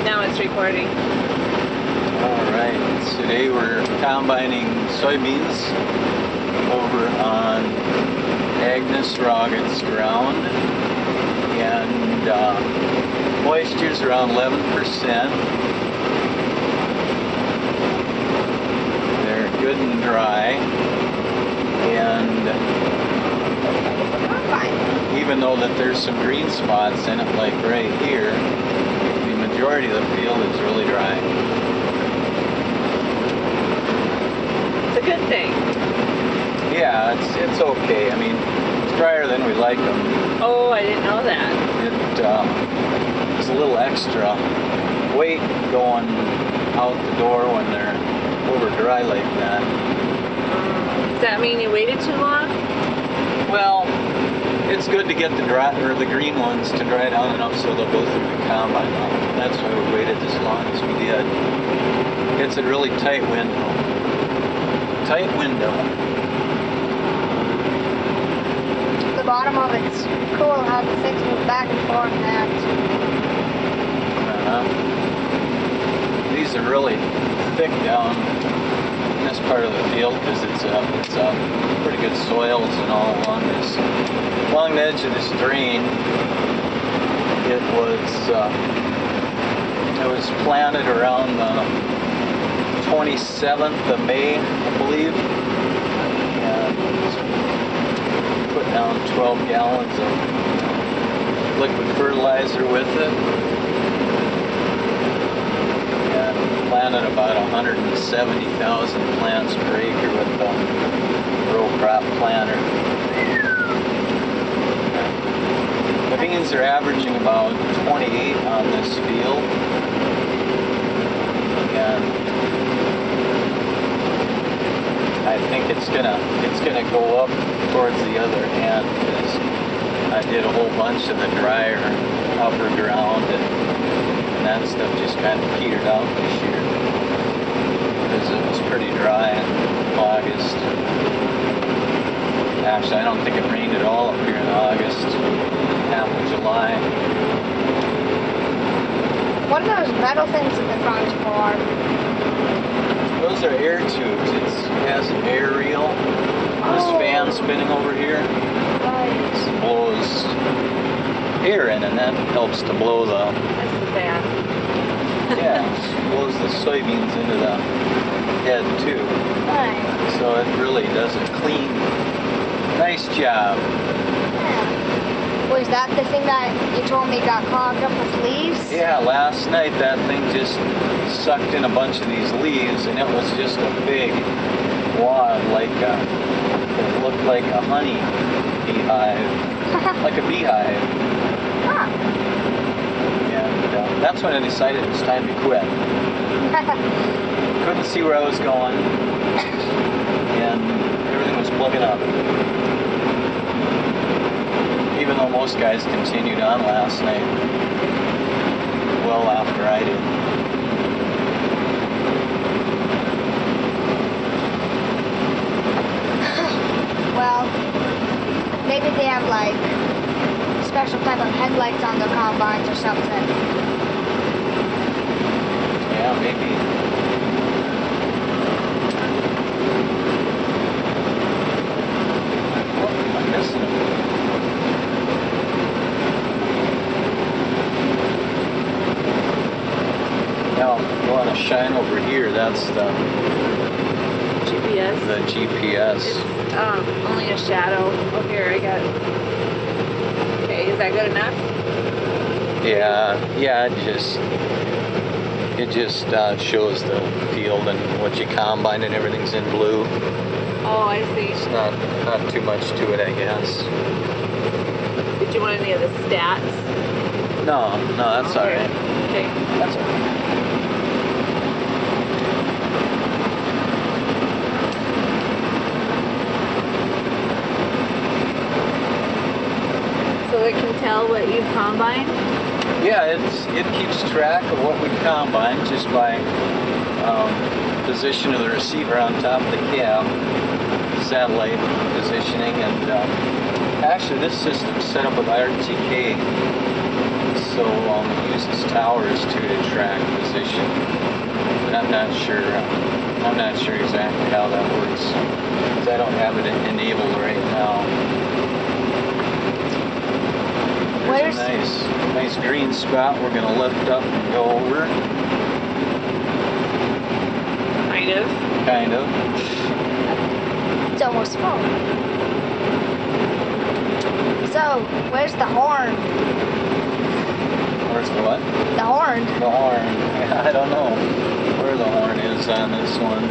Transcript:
Now it's recording. Alright, today we're combining soybeans over on Agnes Rogget's ground, and moisture's around 11%. They're good and dry, and even though that there's some green spots in it, like right here, the majority of the field is really dry. It's a good thing. Yeah, it's okay. I mean, it's drier than we like them. Oh, I didn't know that. It's a little extra weight going out the door when they're over dry like that. Does that mean you waited too long? Well, it's good to get the green ones to dry down enough so they'll go through the combine. That's why we waited as long as we did. It's a really tight window. Tight window. The bottom of it's cool how the things move back and forth now. These are really thick down in this part of the field because it's pretty good soils and all along the edge of this drain. It was planted around the 27th of May, I believe, and put down 12 gallons of liquid fertilizer with it, and planted about 170,000 plants per acre with the row crop planter. The beans are averaging about 28 on this field, and I think it's gonna go up towards the other end because I did a whole bunch of the drier upper ground, and that stuff just kind of petered out this year because it was pretty dry in August. Actually, I don't think it rained at all up here in August, half of July. What are those metal things in the front for? Those are air tubes. It has an air reel. This fan spinning over here blows air in, and that helps to blow the... That's the fan. Yeah, it blows the soybeans into the head too. Nice. So it really does a clean, nice job. Yeah. Was that the thing that you told me got clogged up with leaves? Yeah, last night that thing just sucked in a bunch of these leaves, and it was just a big wad, it looked like a honey beehive, like a beehive. Huh. And that's when I decided it was time to quit. Couldn't see where I was going, and everything was plugging up. Even though most guys continued on last night, well after I did. Well, maybe they have like special type of headlights on their combines or something. Yeah, maybe. What am I missing? Now, if you want to shine over here, that's the GPS. The GPS. It's only a shadow. Oh, here, I got it. Okay, is that good enough? Yeah, it just shows the field and what you combine, and everything's in blue. Oh, I see. It's not too much to it, I guess. Did you want any of the stats? No, that's all right. Okay. That's all right. So it can tell what you've combined? Yeah, it keeps track of what we combine just by position of the receiver on top of the cab, satellite positioning, and actually this system's set up with RTK So it uses towers to track position. But I'm not sure. I'm not sure exactly how that works, because I don't have it enabled right now. There's a nice green spot we're gonna lift up and go over. Kind of. It's almost full. So, where's the horn? Where's the what? The horn. The horn. I don't know where the horn is on this one.